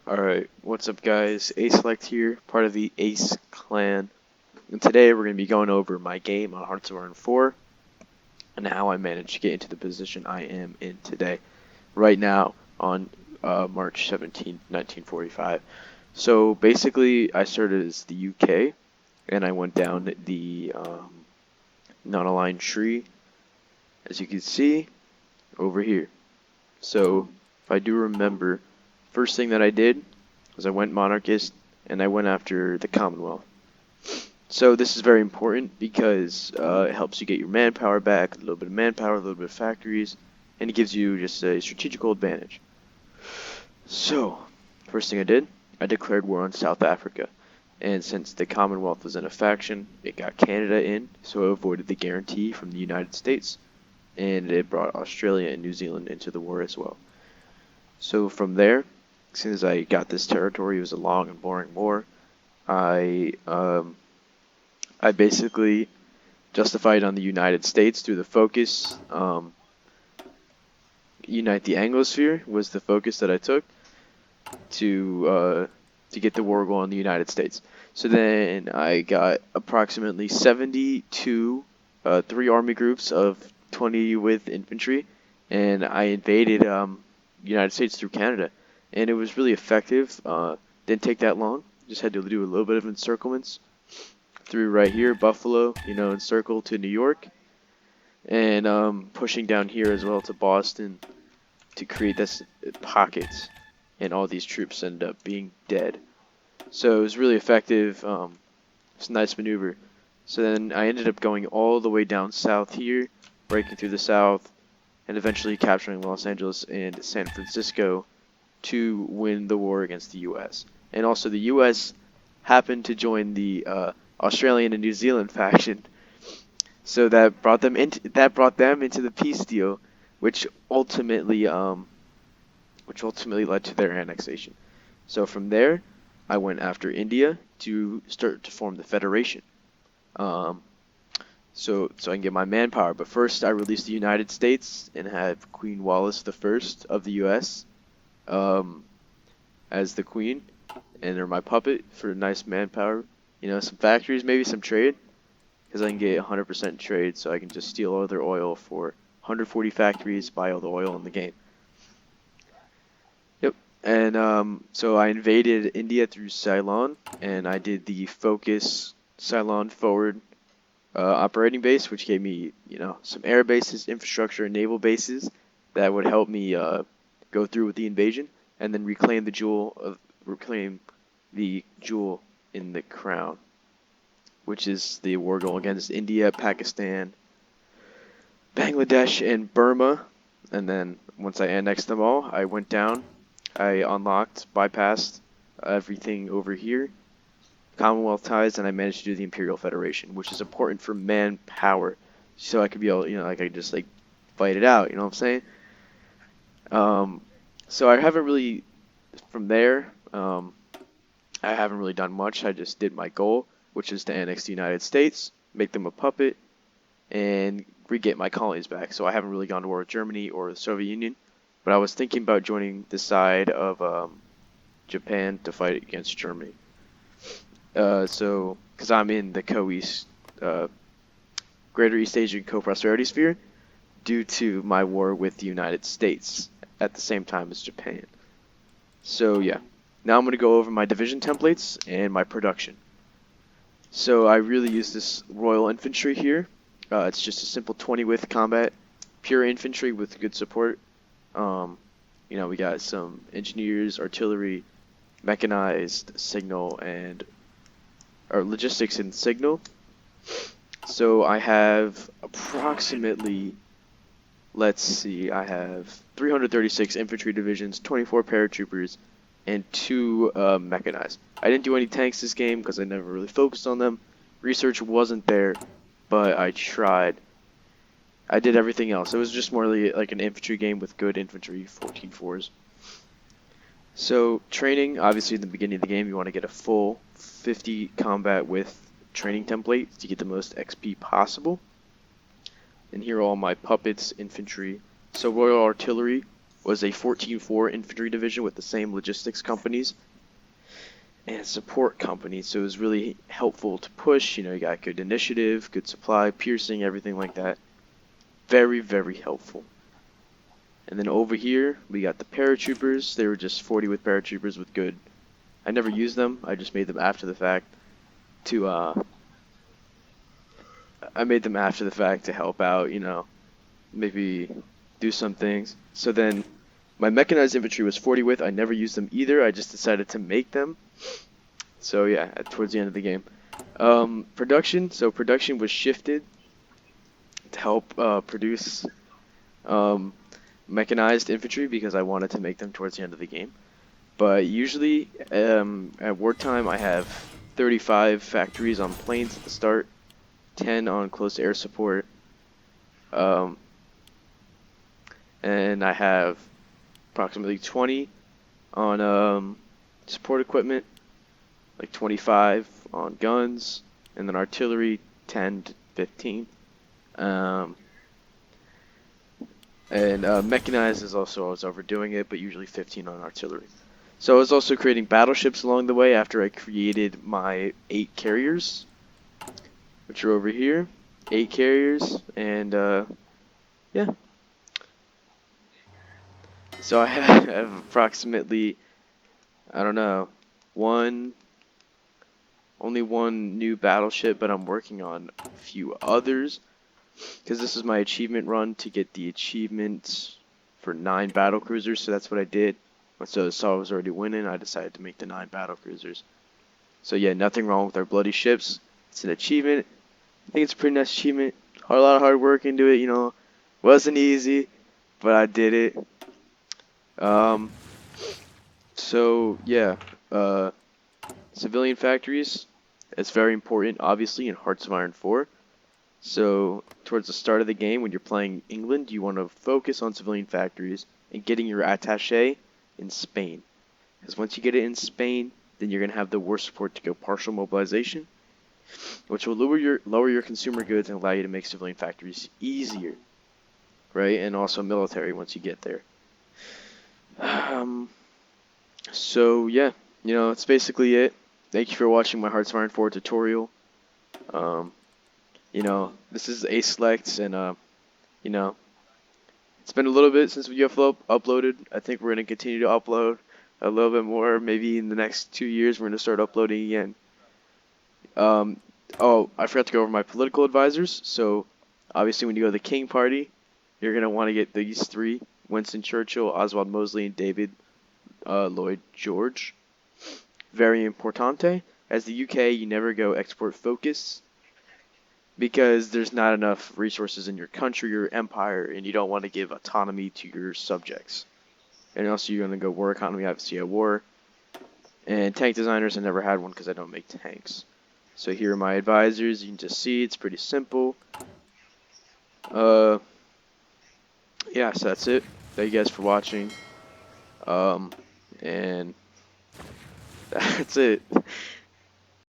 Alright, what's up guys? Aselect here, part of the Ace clan. And today we're going to be going over my game on Hearts of Iron 4 and how I managed to get into the position I am in today, right now on March 17, 1945. So basically I started as the UK and I went down the non-aligned tree, as you can see, over here. So if I do remember, first thing that I did was I went monarchist and I went after the Commonwealth. So this is very important because it helps you get your manpower back, a little bit of manpower, a little bit of factories, and it gives you just a strategical advantage. So, first thing I did, I declared war on South Africa. And since the Commonwealth was in a faction, it got Canada in, so it avoided the guarantee from the United States, and it brought Australia and New Zealand into the war as well. So from there, as soon as I got this territory, it was a long and boring war. I basically justified on the United States through the focus. Unite the Anglosphere was the focus that I took to get the war going on the United States. So then I got approximately 72 3 army groups of 20 with infantry, and I invaded United States through Canada, and it was really effective. Didn't take that long. Just had to do a little bit of encirclements through right here, Buffalo, encircle to New York, and pushing down here as well to Boston to create this pockets, and all these troops end up being dead. So it was really effective. It's a nice maneuver. So then I ended up going all the way down south here, breaking through the south, and eventually capturing Los Angeles and San Francisco to win the war against the U.S. And also the U.S. happened to join the Australian and New Zealand faction, so that brought them into the peace deal, which ultimately led to their annexation. So from there, I went after India to start to form the Federation. So I can get my manpower. But first, I released the United States and had Queen Wallis the First of the U.S. As the queen, and they're my puppet for nice manpower. Some factories, maybe some trade, because I can get 100% trade, so I can just steal all their oil for 140 factories, buy all the oil in the game. Yep. And so I invaded India through Ceylon, and I did the focus Ceylon forward operating base, which gave me, some air bases, infrastructure, and naval bases that would help me go through with the invasion, and then reclaim the jewel in the crown, which is the war goal against India, Pakistan, Bangladesh, and Burma. And then once I annexed them all, I went down, I unlocked, bypassed everything over here, Commonwealth ties, and I managed to do the Imperial Federation, which is important for manpower, so I could be able, I could just fight it out. You know what I'm saying? So I haven't really, from there, I haven't really done much. I just did my goal, which is to annex the United States, make them a puppet, and re-get my colonies back. So I haven't really gone to war with Germany or the Soviet Union, but I was thinking about joining the side of Japan to fight against Germany. Because I'm in the Greater East Asian Co-Prosperity Sphere, due to my war with the United States at the same time as Japan. So yeah, now I'm going to go over my division templates and my production. So I really use this Royal Infantry here. It's just a simple 20 with combat, pure infantry with good support. We got some engineers, artillery, mechanized, signal, or logistics and signal. So I have approximately, I have 336 infantry divisions, 24 paratroopers, and 2 mechanized. I didn't do any tanks this game because I never really focused on them. Research wasn't there, but I tried. I did everything else. It was just more like an infantry game with good infantry, 14 fours. So training, obviously in the beginning of the game, you want to get a full 50 combat with training template to get the most XP possible. And here are all my puppets, infantry. So Royal Artillery was a 14-4 infantry division with the same logistics companies and support companies, so it was really helpful to push. You got good initiative, good supply, piercing, everything like that. Very, very helpful. And then over here, we got the paratroopers. They were just 40 with paratroopers with good. I never used them. I just made them after the fact to help out, maybe do some things. So then my mechanized infantry was 40 with. I never used them either. I just decided to make them. So yeah, towards the end of the game. Production. So production was shifted to help produce mechanized infantry because I wanted to make them towards the end of the game. But usually at wartime I have 35 factories on planes at the start, 10 on close air support, and I have approximately 20 on support equipment, like 25 on guns, and then artillery 10 to 15. And mechanized is also, I was overdoing it, but usually 15 on artillery. So I was also creating battleships along the way after I created my 8 carriers, which are over here. 8 carriers, and yeah. So I have approximately, I don't know, only one new battleship, but I'm working on a few others, because this is my achievement run to get the achievements for 9 battle cruisers, so that's what I did. So I saw I was already winning, I decided to make the 9 battle cruisers. So yeah, nothing wrong with our bloody ships. It's an achievement. I think it's a pretty nice achievement. A lot of hard work into it, wasn't easy, but I did it. So yeah, civilian factories, it's very important, obviously, in Hearts of Iron 4. So towards the start of the game, when you're playing England, you want to focus on civilian factories and getting your attaché in Spain. Because once you get it in Spain, then you're going to have the war support to go partial mobilization, which will lower your consumer goods and allow you to make civilian factories easier, right? And also military once you get there. So yeah, that's basically it. Thank you for watching my Hearts of Iron 4 tutorial. This is A Select, and it's been a little bit since we uploaded. I think we're going to continue to upload a little bit more. Maybe in the next 2 years, we're going to start uploading again. Oh, I forgot to go over my political advisors. So, obviously, when you go to the King Party, you're going to want to get these 3. Winston Churchill, Oswald Mosley, and David Lloyd George. Very importante. As the UK, you never go export focus, because there's not enough resources in your country or empire, and you don't want to give autonomy to your subjects. And also, you're going to go war economy, obviously at war. And tank designers, I never had one because I don't make tanks. So here are my advisors. You can just see it's pretty simple. Yeah, so that's it. Thank you guys for watching. And that's it.